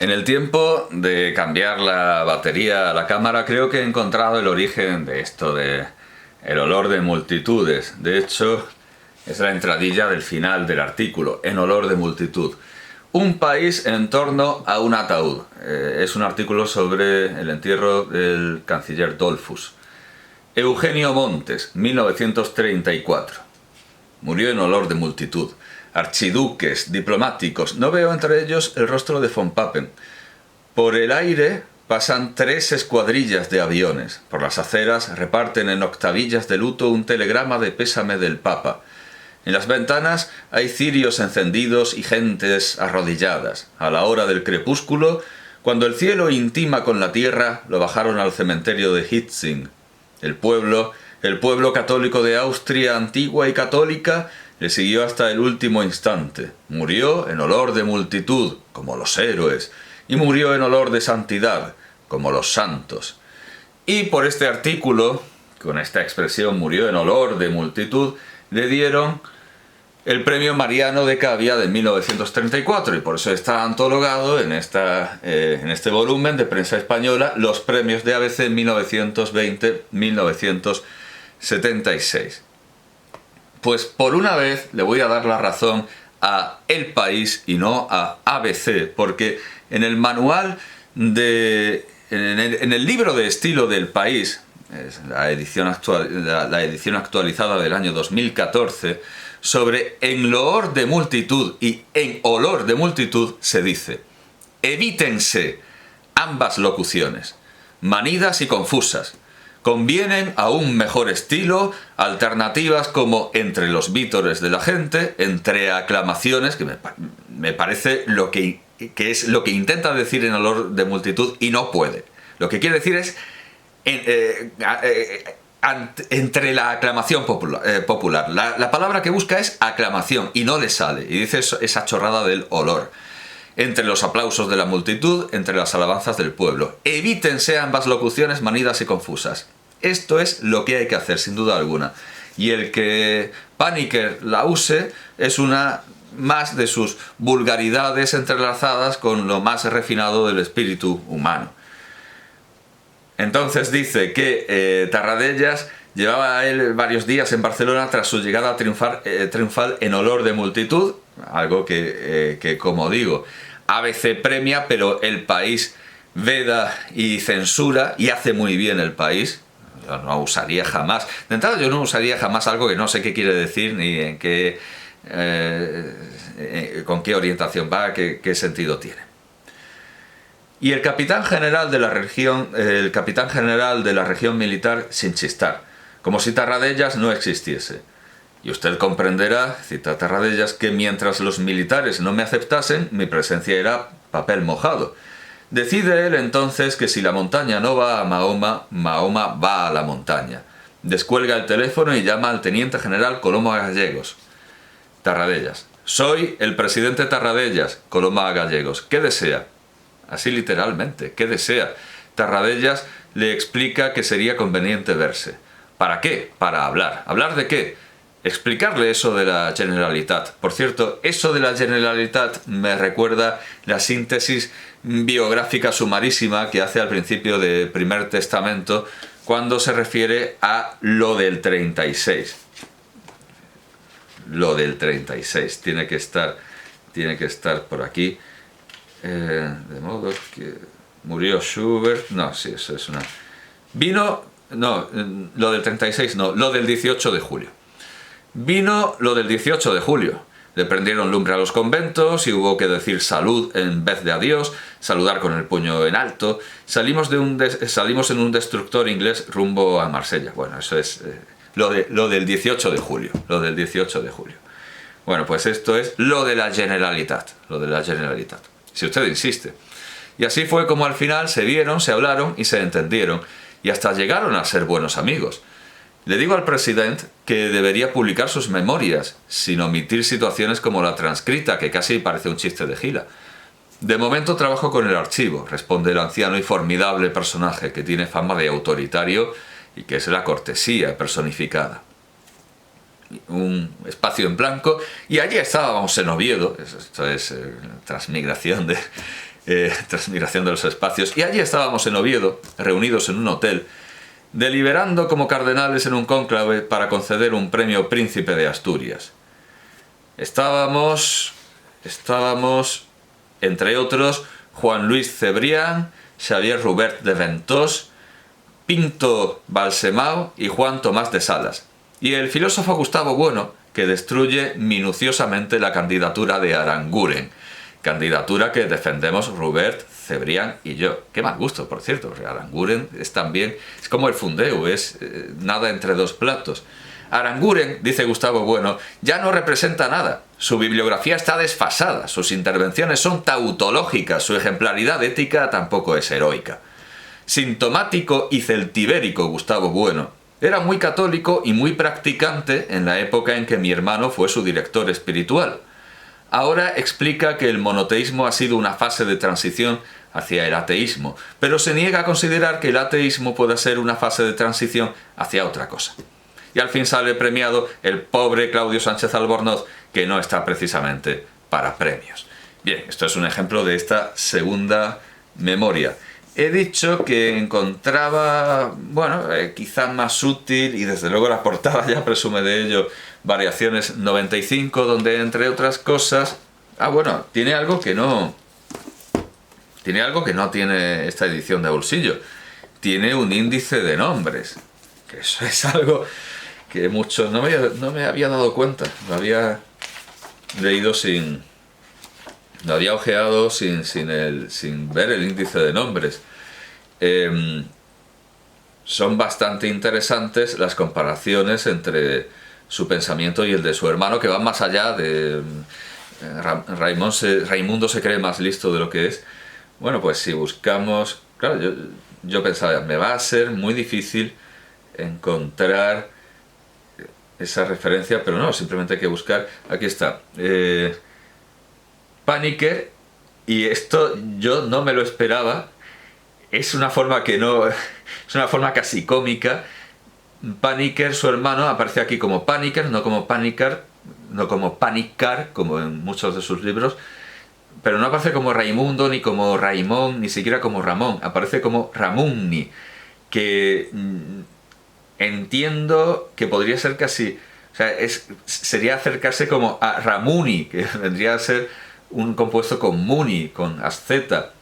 En el tiempo de cambiar la batería a la cámara, creo que he encontrado el origen de esto de el olor de multitudes. De hecho, es la entradilla del final del artículo, en olor de multitud. Un país en torno a un ataúd. Es un artículo sobre el entierro del canciller Dollfuss. Eugenio Montes, 1934. Murió en olor de multitud. Archiduques, diplomáticos, no veo entre ellos el rostro de von Papen. Por el aire pasan 3 escuadrillas de aviones. Por las aceras reparten en octavillas de luto un telegrama de pésame del Papa. En las ventanas hay cirios encendidos y gentes arrodilladas. A la hora del crepúsculo, cuando el cielo intima con la tierra, lo bajaron al cementerio de Hietzing. El pueblo católico de Austria antigua y católica, le siguió hasta el último instante. Murió en olor de multitud, como los héroes, y murió en olor de santidad, como los santos. Y por este artículo, con esta expresión, murió en olor de multitud, le dieron el premio Mariano de Cavia de 1934, y por eso está antologado en este volumen de prensa española, los premios de ABC 1920-1976. Pues por una vez le voy a dar la razón a El País y no a ABC, porque en el manual en el libro de estilo del País, es la edición actualizada del año 2014, sobre en loor de multitud y en olor de multitud se dice: evítense ambas locuciones, manidas y confusas. Convienen a un mejor estilo alternativas como entre los vítores de la gente, entre aclamaciones, que me parece que es lo que intenta decir en olor de multitud y no puede. Lo que quiere decir es entre la aclamación popular. La palabra que busca es aclamación y no le sale. Y dice esa chorrada del olor. Entre los aplausos de la multitud, entre las alabanzas del pueblo. Evítense ambas locuciones manidas y confusas. Esto es lo que hay que hacer, sin duda alguna. Y el que Paniker la use es una más de sus vulgaridades entrelazadas con lo más refinado del espíritu humano. Entonces dice que Tarradellas llevaba él varios días en Barcelona tras su llegada triunfal en olor de multitud, algo que como digo, ABC premia, pero El País veda y censura, y hace muy bien El País. Yo no usaría jamás, de entrada yo no usaría jamás algo que no sé qué quiere decir, ni en qué, con qué orientación va, qué sentido tiene. Y el capitán general de la región militar sin chistar, como si Tarradellas no existiese. Y usted comprenderá, cita Tarradellas, que mientras los militares no me aceptasen, mi presencia era papel mojado. Decide él entonces que si la montaña no va a Mahoma, Mahoma va a la montaña. Descuelga el teléfono y llama al teniente general Coloma Gallegos. Tarradellas: soy el presidente Tarradellas. Coloma Gallegos: ¿qué desea? Así literalmente, ¿qué desea? Tarradellas le explica que sería conveniente verse. ¿Para qué? Para hablar. ¿Hablar de qué? Explicarle eso de la Generalitat. Por cierto, eso de la Generalitat me recuerda la síntesis biográfica sumarísima que hace al principio de Primer Testamento cuando se refiere a lo del 36. Lo del 36 tiene que estar por aquí. De modo que murió Schubert. No, sí, eso es una... lo del 36 no, lo del 18 de julio. Vino lo del 18 de julio. Le prendieron lumbre a los conventos y hubo que decir salud en vez de adiós, saludar con el puño en alto. Salimos en un destructor inglés rumbo a Marsella. Bueno, eso es lo del 18 de julio. Lo del 18 de julio. Bueno, pues esto es lo de la Generalitat. Lo de la Generalitat. Si usted insiste. Y así fue como al final se vieron, se hablaron y se entendieron. Y hasta llegaron a ser buenos amigos. Le digo al presidente que debería publicar sus memorias, sin omitir situaciones como la transcrita, que casi parece un chiste de Gila. De momento trabajo con el archivo, responde el anciano y formidable personaje que tiene fama de autoritario y que es la cortesía personificada. Un espacio en blanco y allí estábamos en Oviedo. Esto es transmigración Transmigración de los espacios. Y allí estábamos en Oviedo, reunidos en un hotel, deliberando como cardenales en un cónclave para conceder un premio Príncipe de Asturias. Estábamos, entre otros, Juan Luis Cebrián, Xavier Rubert de Ventós, Pinto Balsemao y Juan Tomás de Salas. Y el filósofo Gustavo Bueno, que destruye minuciosamente la candidatura de Aranguren, candidatura que defendemos Rubert, Cebrián y yo. Qué mal gusto, por cierto, porque Aranguren es también, es como el Fundeu, es nada entre dos platos. Aranguren, dice Gustavo Bueno, ya no representa nada. Su bibliografía está desfasada, sus intervenciones son tautológicas, su ejemplaridad ética tampoco es heroica. Sintomático y celtibérico Gustavo Bueno. Era muy católico y muy practicante en la época en que mi hermano fue su director espiritual. Ahora explica que el monoteísmo ha sido una fase de transición hacia el ateísmo, pero se niega a considerar que el ateísmo pueda ser una fase de transición hacia otra cosa. Y al fin sale premiado el pobre Claudio Sánchez Albornoz, que no está precisamente para premios. Bien, esto es un ejemplo de esta segunda memoria. He dicho que encontraba, bueno, quizá más útil, y desde luego la portada ya presume de ello, Variaciones 95, donde entre otras cosas, tiene algo que no tiene esta edición de bolsillo. Tiene un índice de nombres, que eso es algo que muchos no me había dado cuenta, lo había leído lo había ojeado sin ver el índice de nombres. Son bastante interesantes las comparaciones entre su pensamiento y el de su hermano, que van más allá de Raimundo se cree más listo de lo que es. Bueno, pues si buscamos, claro, yo pensaba, me va a ser muy difícil encontrar esa referencia, pero no, simplemente hay que buscar. Aquí está. Paniker, y esto yo no me lo esperaba, es una forma es una forma casi cómica. Paniker, su hermano, aparece aquí como Paniker, no como Panicar, como en muchos de sus libros, pero no aparece como Raimundo, ni como Raimón, ni siquiera como Ramón, aparece como Ramugni, que entiendo que podría ser casi, o sea, sería acercarse como a Ramuni, que vendría a ser un compuesto con Muni, con asceta.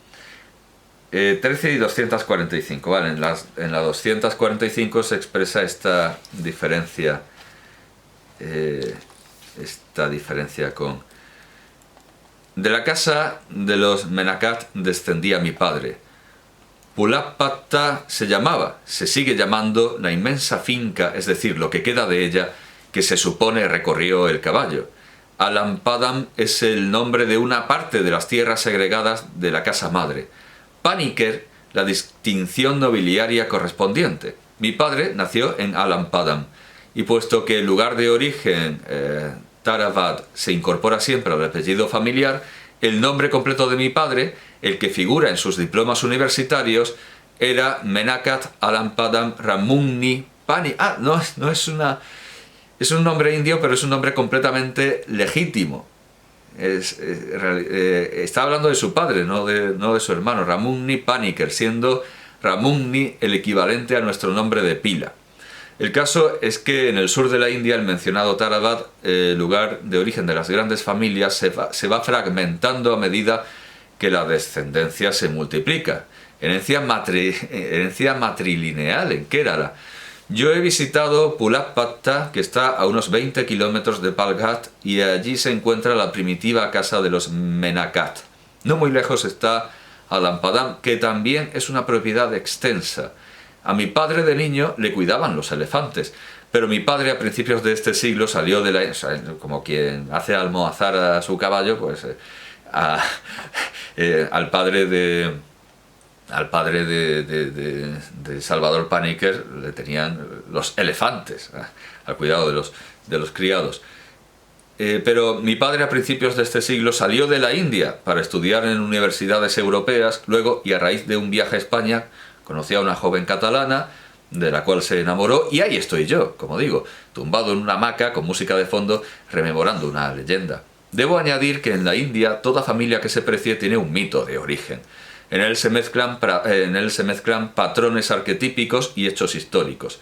13 y 245, ¿vale? En la 245 se expresa esta diferencia con... De la casa de los Menacat descendía mi padre. Pulapatta se sigue llamando la inmensa finca, es decir, lo que queda de ella, que se supone recorrió el caballo. Alampadam es el nombre de una parte de las tierras segregadas de la casa madre. Paniker, la distinción nobiliaria correspondiente. Mi padre nació en Alampadam, y puesto que el lugar de origen, Taravad, se incorpora siempre al apellido familiar, el nombre completo de mi padre, el que figura en sus diplomas universitarios, era Menacat Alampadam Ramugni Pani. No es es un nombre indio, pero es un nombre completamente legítimo. Está hablando de su padre, no de su hermano, Ramugni Paniker, siendo Ramugni el equivalente a nuestro nombre de pila. El caso es que en el sur de la India, el mencionado Taravad, lugar de origen de las grandes familias, se va fragmentando a medida que la descendencia se multiplica. Herencia matrilineal en Kerala. Yo he visitado Pulapatta, que está a unos 20 kilómetros de Palghat, y allí se encuentra la primitiva casa de los Menacat. No muy lejos está Alampadam, que también es una propiedad extensa. A mi padre de niño le cuidaban los elefantes, pero mi padre a principios de este siglo salió como quien hace almohazar a su caballo, pues al padre de Salvador Paniker le tenían los elefantes al cuidado de los criados. Pero mi padre a principios de este siglo salió de la India para estudiar en universidades europeas, luego, y a raíz de un viaje a España, conoció a una joven catalana, de la cual se enamoró, y ahí estoy yo, como digo, tumbado en una hamaca con música de fondo, rememorando una leyenda. Debo añadir que en la India toda familia que se precie tiene un mito de origen. En él se mezclan patrones arquetípicos y hechos históricos.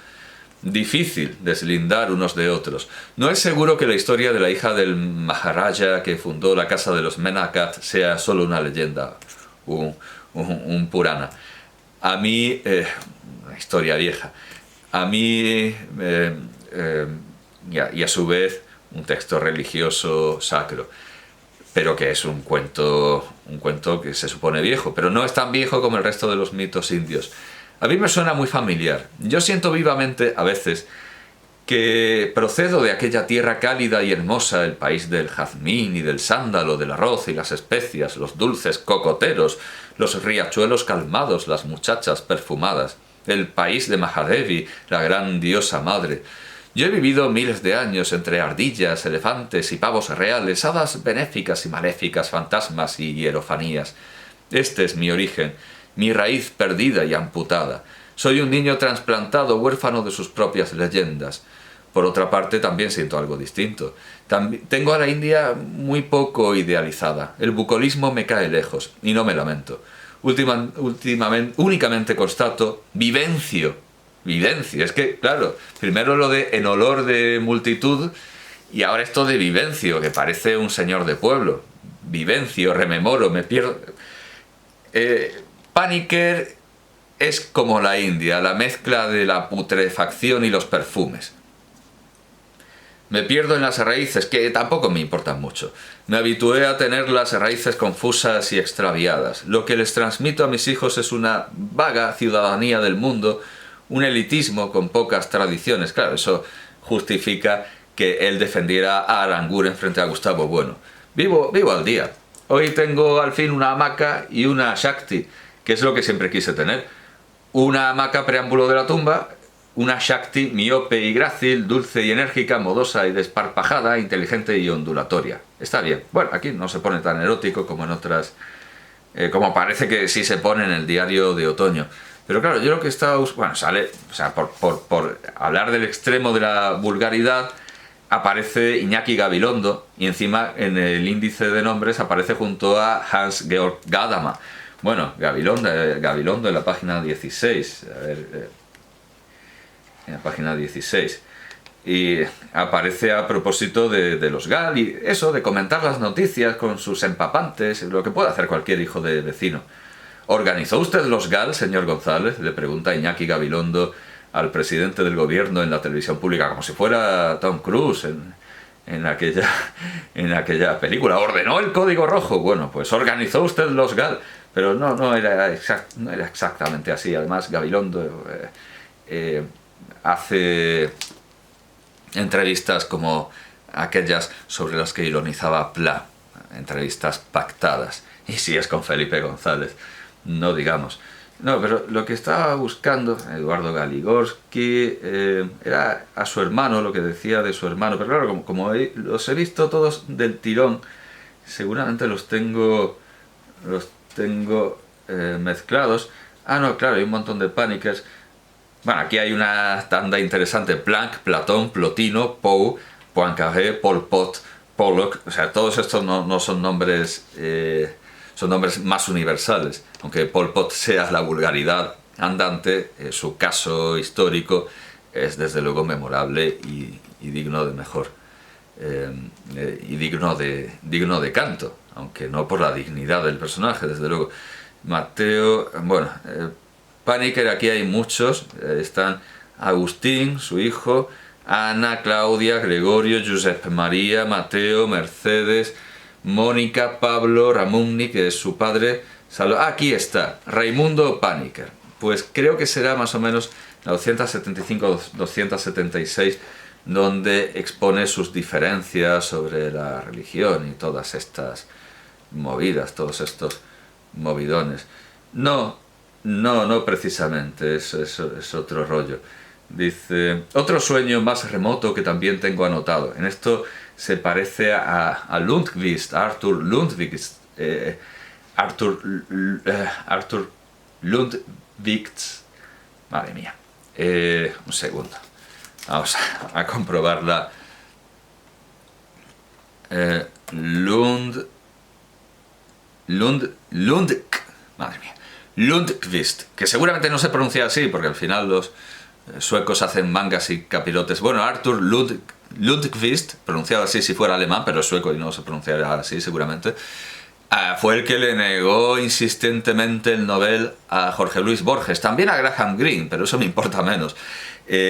Difícil deslindar unos de otros. No es seguro que la historia de la hija del Maharaja que fundó la casa de los Menakat sea solo una leyenda, un Purana. A mí, una historia vieja, a mí, y a su vez, un texto religioso sacro, pero que es un cuento que se supone viejo, pero no es tan viejo como el resto de los mitos indios. A mí me suena muy familiar. Yo siento vivamente, a veces, que procedo de aquella tierra cálida y hermosa, el país del jazmín y del sándalo, del arroz y las especias, los dulces cocoteros, los riachuelos calmados, las muchachas perfumadas, el país de Mahadevi, la gran diosa madre. Yo he vivido miles de años entre ardillas, elefantes y pavos reales, hadas benéficas y maléficas, fantasmas y hierofanías. Este es mi origen, mi raíz perdida y amputada. Soy un niño trasplantado, huérfano de sus propias leyendas. Por otra parte, también siento algo distinto. Tengo a la India muy poco idealizada. El bucolismo me cae lejos, y no me lamento. Únicamente constato, vivencio. Es que, claro, primero lo de en olor de multitud, y ahora esto de vivencio, que parece un señor de pueblo. Vivencio, rememoro, me pierdo. Paniker es como la India, la mezcla de la putrefacción y los perfumes. Me pierdo en las raíces, que tampoco me importan mucho. Me habitué a tener las raíces confusas y extraviadas. Lo que les transmito a mis hijos es una vaga ciudadanía del mundo, un elitismo con pocas tradiciones. Claro, eso justifica que él defendiera a Aranguren frente a Gustavo Bueno. Vivo al día. Hoy tengo al fin una hamaca y una Shakti, que es lo que siempre quise tener. Una hamaca preámbulo de la tumba, una Shakti miope y grácil, dulce y enérgica, modosa y desparpajada, inteligente y ondulatoria. Está bien. Bueno, aquí no se pone tan erótico como en otras... como parece que sí se pone en el diario de otoño. Pero claro, yo lo que estaba... Bueno, sale... O sea, por hablar del extremo de la vulgaridad, aparece Iñaki Gabilondo, y encima en el índice de nombres aparece junto a Hans-Georg Gadamer. Bueno, Gabilondo en la página 16. A ver... en la página 16, y aparece a propósito de los GAL y eso, de comentar las noticias con sus empapantes, lo que puede hacer cualquier hijo de vecino. ¿Organizó usted los GAL, señor González?, le pregunta Iñaki Gabilondo al presidente del gobierno en la televisión pública, como si fuera Tom Cruise en aquella película. ¿Ordenó el código rojo? Bueno, pues organizó usted los GAL, pero no era exactamente así. Además, Gabilondo hace entrevistas como aquellas sobre las que ironizaba Pla, entrevistas pactadas, y si es con Felipe González, no digamos. No, pero lo que estaba buscando Eduardo Galigorsky era a su hermano, lo que decía de su hermano, pero claro, como los he visto todos del tirón, seguramente los tengo mezclados. Ah, no, claro, hay un montón de Panikers. Bueno, aquí hay una tanda interesante: Planck, Platón, Plotino, Poe, Poincaré, Pol Pot, Pollock. O sea, todos estos no son nombres, son nombres más universales. Aunque Pol Pot sea la vulgaridad andante, su caso histórico es desde luego memorable y digno de mejor. Y digno de canto, aunque no por la dignidad del personaje, desde luego. Mateo, bueno... Paniker, aquí hay muchos, están Agustín, su hijo, Ana, Claudia, Gregorio, Josep María, Mateo, Mercedes, Mónica, Pablo, Ramugni, que es su padre. Aquí está, Raimundo Paniker. Pues creo que será más o menos la 275-276, donde expone sus diferencias sobre la religión y todas estas movidas, todos estos movidones. No precisamente, eso es otro rollo. Dice, otro sueño más remoto que también tengo anotado. En esto se parece a Lundqvist, Arthur Lundqvist. Arthur Lundqvist. Madre mía. Un segundo. Vamos a comprobarla. Madre mía. Lundqvist, que seguramente no se pronuncia así, porque al final los suecos hacen mangas y capirotes. Bueno, Arthur Lundqvist, pronunciado así si fuera alemán, pero es sueco y no se pronunciará así seguramente, fue el que le negó insistentemente el Nobel a Jorge Luis Borges, también a Graham Greene, pero eso me importa menos.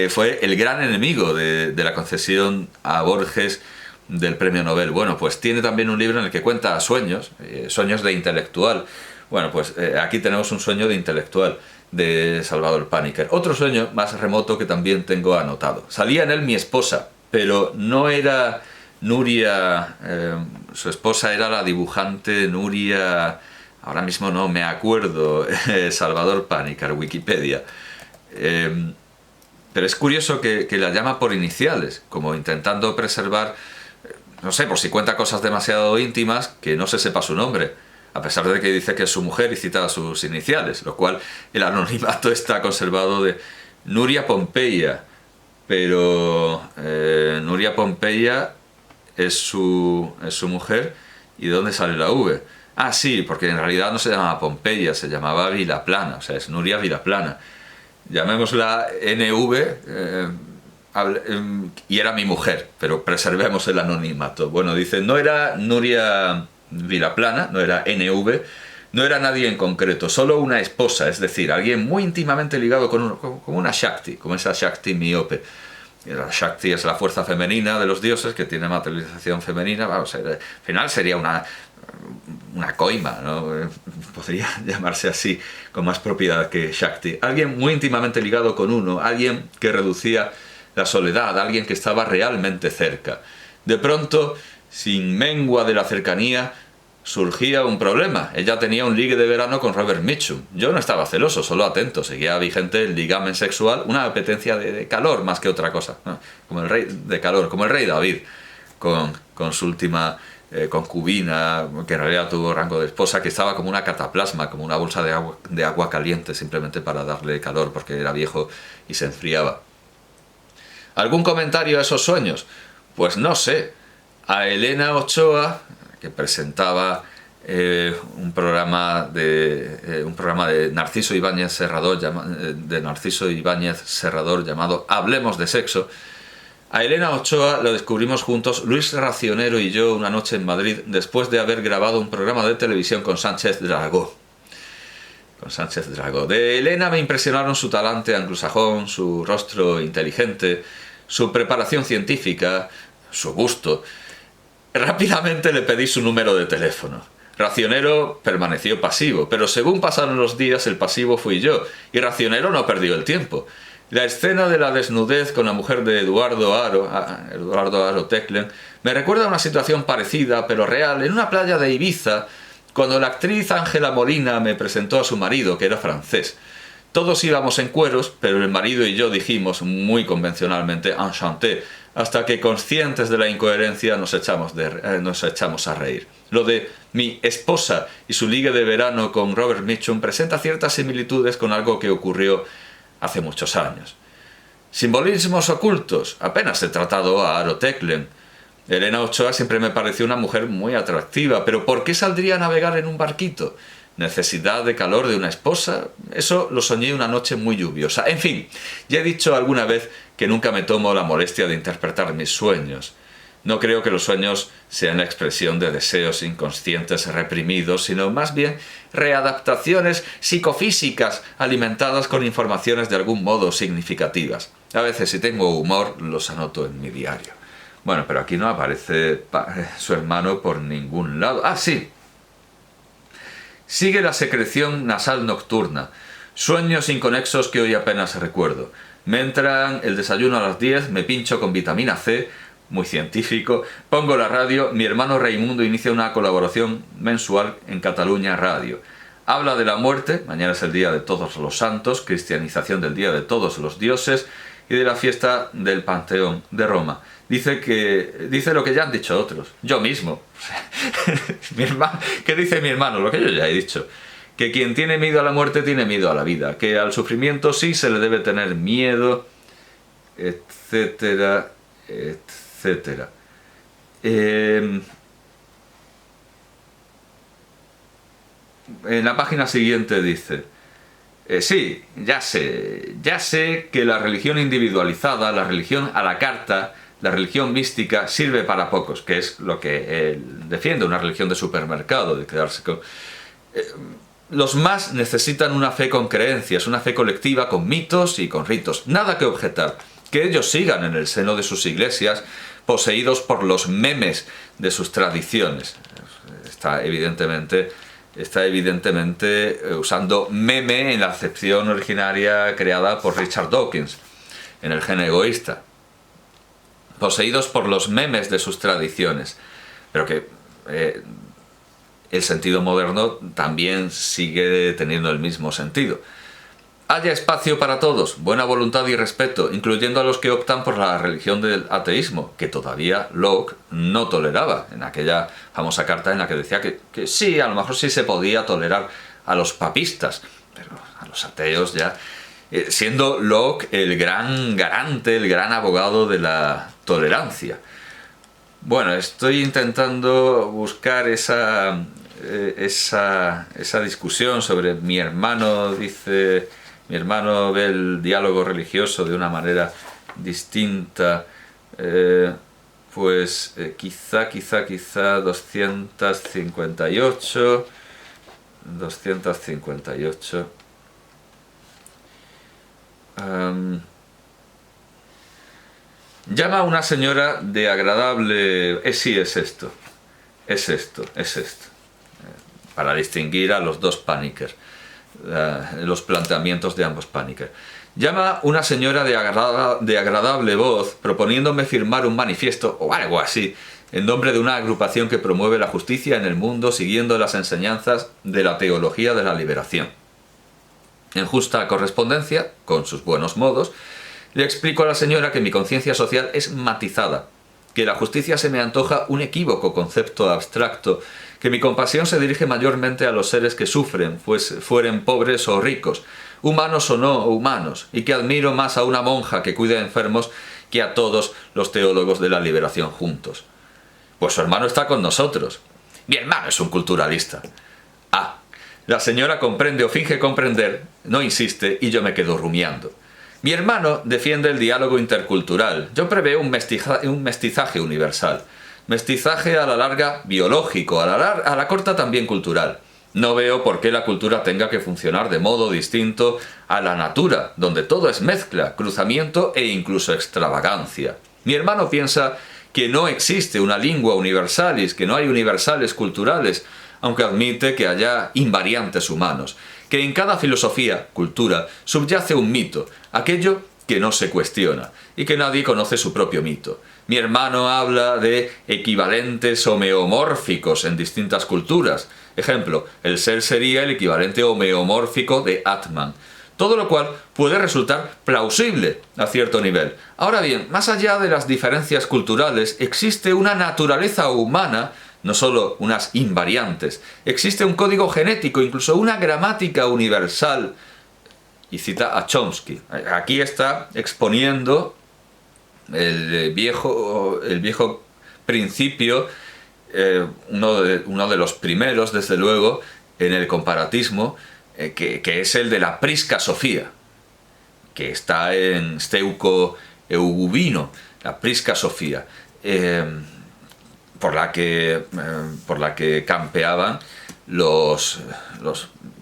Fue el gran enemigo de la concesión a Borges del premio Nobel. Bueno, pues tiene también un libro en el que cuenta sueños, sueños de intelectual. Bueno, pues aquí tenemos un sueño de intelectual de Salvador Paniker. Otro sueño más remoto que también tengo anotado. Salía en él mi esposa, pero no era Nuria, su esposa era la dibujante Nuria, ahora mismo no me acuerdo, Salvador Paniker, Wikipedia. Pero es curioso que la llama por iniciales, como intentando preservar, no sé, por si cuenta cosas demasiado íntimas, que no se sepa su nombre, a pesar de que dice que es su mujer y cita sus iniciales, lo cual el anonimato está conservado de Nuria Pompeia, pero Nuria Pompeia es su mujer. ¿Y de dónde sale la V? Ah, sí, porque en realidad no se llamaba Pompeia, se llamaba Vilaplana, o sea, es Nuria Vilaplana. Llamémosla NV, y era mi mujer, pero preservemos el anonimato. Bueno, dice, no era Nuria Vilaplana, no era NV, no era nadie en concreto, solo una esposa, es decir, alguien muy íntimamente ligado con una Shakti, como esa Shakti miope. La Shakti es la fuerza femenina de los dioses que tiene materialización femenina. Vamos, al final sería una coima, ¿no? Podría llamarse así con más propiedad que Shakti. Alguien muy íntimamente ligado con uno, alguien que reducía la soledad, alguien que estaba realmente cerca. De pronto, sin mengua de la cercanía, surgía un problema. Ella tenía un ligue de verano con Robert Mitchum. Yo no estaba celoso, solo atento. Seguía vigente el ligamen sexual, una apetencia de calor más que otra cosa, ¿no? Como el rey de calor, como el rey David con su última concubina, que en realidad tuvo rango de esposa, que estaba como una cataplasma, como una bolsa de agua caliente, simplemente para darle calor, porque era viejo y se enfriaba. ¿Algún comentario a esos sueños? Pues no sé. A Elena Ochoa, que presentaba un programa de Narciso Ibáñez Serrador, llamado Hablemos de Sexo. A Elena Ochoa lo descubrimos juntos Luis Racionero y yo una noche en Madrid, después de haber grabado un programa de televisión con Sánchez Dragó. De Elena me impresionaron su talante anglosajón, su rostro inteligente, su preparación científica, su gusto. Rápidamente le pedí su número de teléfono. Racionero permaneció pasivo, pero según pasaron los días el pasivo fui yo, y Racionero no perdió el tiempo. La escena de la desnudez con la mujer de Eduardo Aro Teclen, me recuerda a una situación parecida, pero real, en una playa de Ibiza, cuando la actriz Ángela Molina me presentó a su marido, que era francés. Todos íbamos en cueros, pero el marido y yo dijimos, muy convencionalmente, enchanté, hasta que, conscientes de la incoherencia, nos echamos a reír. Lo de mi esposa y su ligue de verano con Robert Mitchum presenta ciertas similitudes con algo que ocurrió hace muchos años. Simbolismos ocultos. Apenas he tratado a Aro Teclen. Elena Ochoa siempre me pareció una mujer muy atractiva, pero ¿por qué saldría a navegar en un barquito? ¿Necesidad de calor de una esposa? Eso lo soñé una noche muy lluviosa. En fin, ya he dicho alguna vez que nunca me tomo la molestia de interpretar mis sueños. No creo que los sueños sean la expresión de deseos inconscientes reprimidos, sino más bien readaptaciones psicofísicas alimentadas con informaciones de algún modo significativas. A veces, si tengo humor, los anoto en mi diario. Bueno, pero aquí no aparece su hermano por ningún lado. ¡Ah, sí! Sigue la secreción nasal nocturna. Sueños inconexos que hoy apenas recuerdo. Me entran el desayuno a las 10, me pincho con vitamina C, muy científico, pongo la radio, mi hermano Raimundo inicia una colaboración mensual en Cataluña Radio. Habla de la muerte, mañana es el Día de Todos los Santos, cristianización del Día de Todos los Dioses, y de la fiesta del Panteón de Roma. Dice lo que ya han dicho otros, yo mismo. ¿Qué dice mi hermano? Lo que yo ya he dicho. Que quien tiene miedo a la muerte tiene miedo a la vida, que al sufrimiento sí se le debe tener miedo, etcétera, etcétera. en la página siguiente dice: sí, ya sé que la religión individualizada, la religión a la carta, la religión mística sirve para pocos, que es lo que él defiende, una religión de supermercado, de quedarse con... Los más necesitan una fe con creencias, una fe colectiva con mitos y con ritos. Nada que objetar. Que ellos sigan en el seno de sus iglesias, poseídos por los memes de sus tradiciones. Está evidentemente usando meme en la acepción originaria creada por Richard Dawkins en El gen egoísta. Poseídos por los memes de sus tradiciones. Pero que el sentido moderno también sigue teniendo el mismo sentido. Haya espacio para todos, buena voluntad y respeto, incluyendo a los que optan por la religión del ateísmo, que todavía Locke no toleraba, en aquella famosa carta en la que decía que sí, a lo mejor sí se podía tolerar a los papistas, pero a los ateos ya... siendo Locke el gran garante, el gran abogado de la tolerancia. Bueno, estoy intentando buscar esa discusión sobre mi hermano, dice... Mi hermano ve el diálogo religioso de una manera distinta. Quizá 258. Llama a una señora de agradable... sí, es esto. Para distinguir a los dos Panikkar. Los planteamientos de ambos Panikkar. Llama una señora de agradable voz proponiéndome firmar un manifiesto o algo así en nombre de una agrupación que promueve la justicia en el mundo siguiendo las enseñanzas de la teología de la liberación. En justa correspondencia, con sus buenos modos, le explico a la señora que mi conciencia social es matizada, que la justicia se me antoja un equívoco concepto abstracto, que mi compasión se dirige mayormente a los seres que sufren, pues fueren pobres o ricos, humanos o no humanos, y que admiro más a una monja que cuida enfermos que a todos los teólogos de la liberación juntos. Pues su hermano está con nosotros. Mi hermano es un culturalista. Ah, la señora comprende o finge comprender, no insiste y yo me quedo rumiando. Mi hermano defiende el diálogo intercultural, yo preveo un mestizaje universal. Mestizaje a la larga biológico, a la corta también cultural. No veo por qué la cultura tenga que funcionar de modo distinto a la natura, donde todo es mezcla, cruzamiento e incluso extravagancia. Mi hermano piensa que no existe una lingua universalis, que no hay universales culturales, aunque admite que haya invariantes humanos, que en cada filosofía, cultura, subyace un mito, aquello que no se cuestiona, y que nadie conoce su propio mito. Mi hermano habla de equivalentes homeomórficos en distintas culturas. Ejemplo, el ser sería el equivalente homeomórfico de Atman. Todo lo cual puede resultar plausible a cierto nivel. Ahora bien, más allá de las diferencias culturales, existe una naturaleza humana, no solo unas invariantes. Existe un código genético, incluso una gramática universal. Y cita a Chomsky. Aquí está exponiendo el viejo principio, uno de los primeros, desde luego, en el comparatismo, que es el de la prisca Sofía, que está en Steuco Eugubino, la prisca Sofía, por la que campeaban los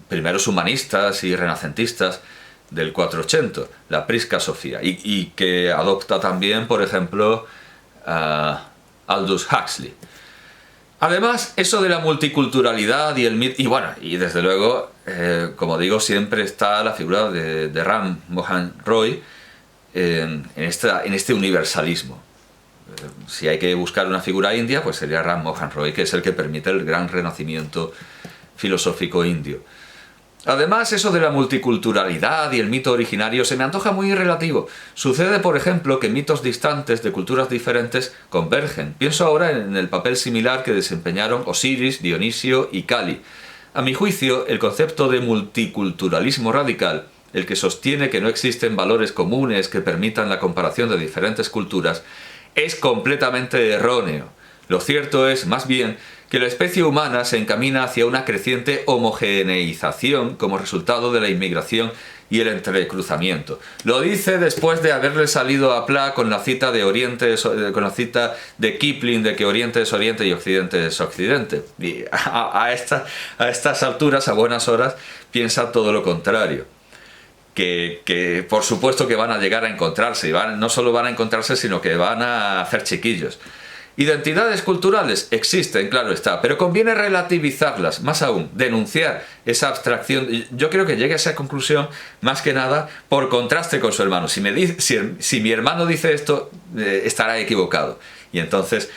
primeros humanistas y renacentistas del 480, la prisca Sofía, y que adopta también, por ejemplo, Aldous Huxley. Además, eso de la multiculturalidad y el mito, y desde luego, como digo, siempre está la figura de Ram Mohan Roy en este universalismo. Si hay que buscar una figura india, pues sería Ram Mohan Roy, que es el que permite el gran renacimiento filosófico indio. Además, eso de la multiculturalidad y el mito originario se me antoja muy relativo. Sucede, por ejemplo, que mitos distantes de culturas diferentes convergen. Pienso ahora en el papel similar que desempeñaron Osiris, Dionisio y Kali. A mi juicio, el concepto de multiculturalismo radical, el que sostiene que no existen valores comunes que permitan la comparación de diferentes culturas, es completamente erróneo. Lo cierto es, más bien, que la especie humana se encamina hacia una creciente homogeneización como resultado de la inmigración y el entrecruzamiento. Lo dice después de haberle salido a Pla con la cita de con la cita de Kipling de que Oriente es Oriente y Occidente es Occidente. Y a estas alturas, a buenas horas, piensa todo lo contrario. Que por supuesto que van a llegar a encontrarse, y no solo van a encontrarse, sino que van a hacer chiquillos. Identidades culturales existen, claro está, pero conviene relativizarlas, más aún, denunciar esa abstracción. Yo creo que llegue a esa conclusión más que nada por contraste con su hermano. Si mi hermano dice esto, estará equivocado. Y entonces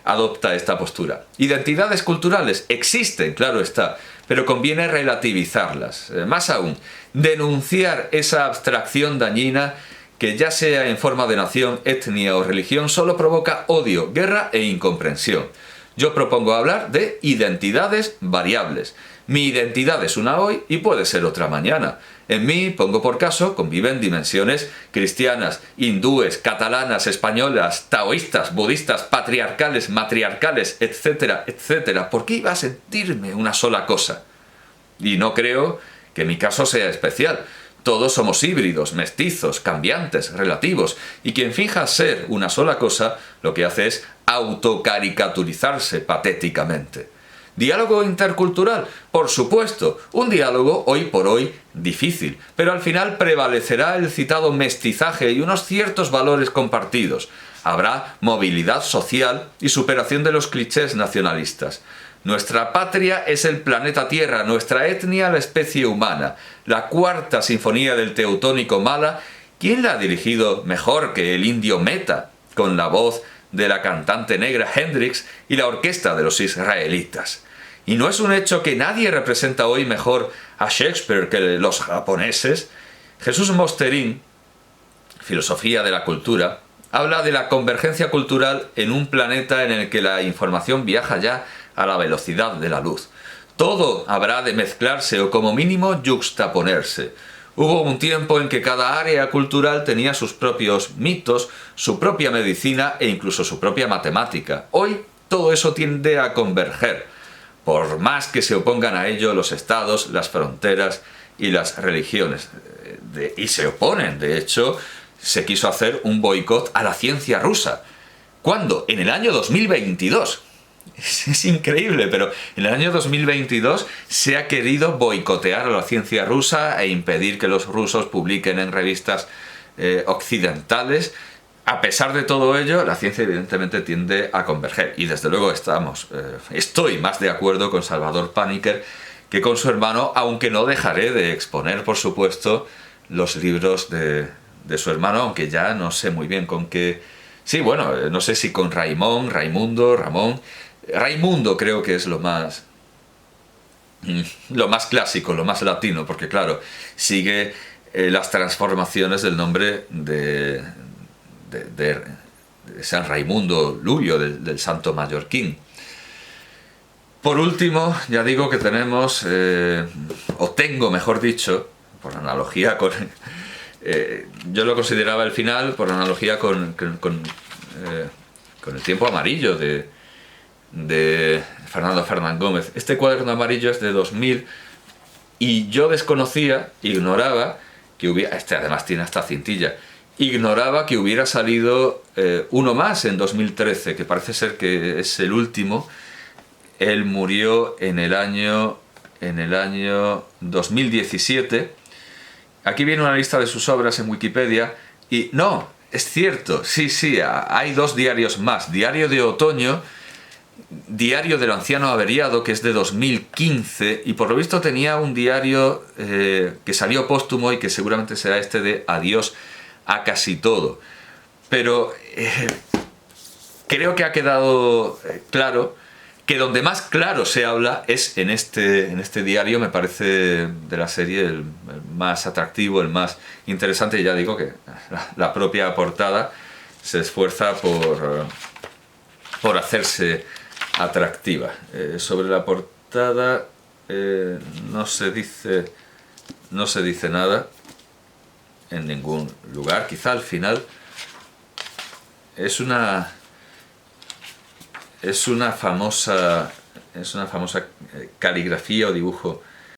adopta esta postura. Identidades culturales existen, claro está, pero conviene relativizarlas. Más aún, denunciar esa abstracción dañina que ya sea en forma de nación, etnia o religión, solo provoca odio, guerra e incomprensión. Yo propongo hablar de identidades variables. Mi identidad es una hoy y puede ser otra mañana. En mí, pongo por caso, conviven dimensiones cristianas, hindúes, catalanas, españolas, taoístas, budistas, patriarcales, matriarcales, etcétera, etcétera. ¿Por qué iba a sentirme una sola cosa? Y no creo que mi caso sea especial. Todos somos híbridos, mestizos, cambiantes, relativos, y quien finja ser una sola cosa, lo que hace es autocaricaturizarse patéticamente. ¿Diálogo intercultural? Por supuesto, un diálogo hoy por hoy difícil, pero al final prevalecerá el citado mestizaje y unos ciertos valores compartidos. Habrá movilidad social y superación de los clichés nacionalistas. Nuestra patria es el planeta Tierra, nuestra etnia la especie humana. La cuarta sinfonía del teutónico Mala, ¿quién la ha dirigido mejor que el indio Mehta, con la voz de la cantante negra Hendrix y la orquesta de los israelitas? Y no es un hecho que nadie representa hoy mejor a Shakespeare que los japoneses. Jesús Mosterín, Filosofía de la Cultura, habla de la convergencia cultural en un planeta en el que la información viaja ya a la velocidad de la luz. Todo habrá de mezclarse o como mínimo yuxtaponerse. Hubo un tiempo en que cada área cultural tenía sus propios mitos, su propia medicina e incluso su propia matemática. Hoy todo eso tiende a converger, por más que se opongan a ello los estados, las fronteras y las religiones. Y se oponen, de hecho, se quiso hacer un boicot a la ciencia rusa. ¿Cuándo? En el año 2022. Es increíble, pero en el año 2022 se ha querido boicotear a la ciencia rusa e impedir que los rusos publiquen en revistas occidentales. A pesar de todo ello, la ciencia evidentemente tiende a converger. Y desde luego estoy más de acuerdo con Salvador Paniker que con su hermano, aunque no dejaré de exponer, por supuesto, los libros de su hermano, aunque ya no sé muy bien con qué. Sí, bueno, no sé si con Raimundo, Ramón. Raimundo creo que es lo más clásico, lo más latino, porque claro, sigue las transformaciones del nombre de San Raimundo Lullo, del santo mallorquín. Por último, ya digo que tenemos, o tengo mejor dicho, por analogía con... yo lo consideraba el final, por analogía con el tiempo amarillo de Fernando Fernán Gómez. Este cuaderno amarillo es de 2000 y yo ignoraba que hubiera, además tiene esta cintilla, ignoraba que hubiera salido uno más en 2013, que parece ser que es el último. Él murió en el año 2017. Aquí viene una lista de sus obras en Wikipedia y no, es cierto, sí, hay dos diarios más. Diario de Otoño, Diario del Anciano Averiado, que es de 2015, y por lo visto tenía un diario que salió póstumo y que seguramente será este de Adiós a casi todo. Pero creo que ha quedado claro que donde más claro se habla es en este diario. Me parece de la serie el más atractivo, el más interesante, y ya digo que la propia portada se esfuerza por hacerse atractiva. Sobre la portada no se dice nada en ningún lugar. Quizá al final es es una famosa caligrafía o dibujo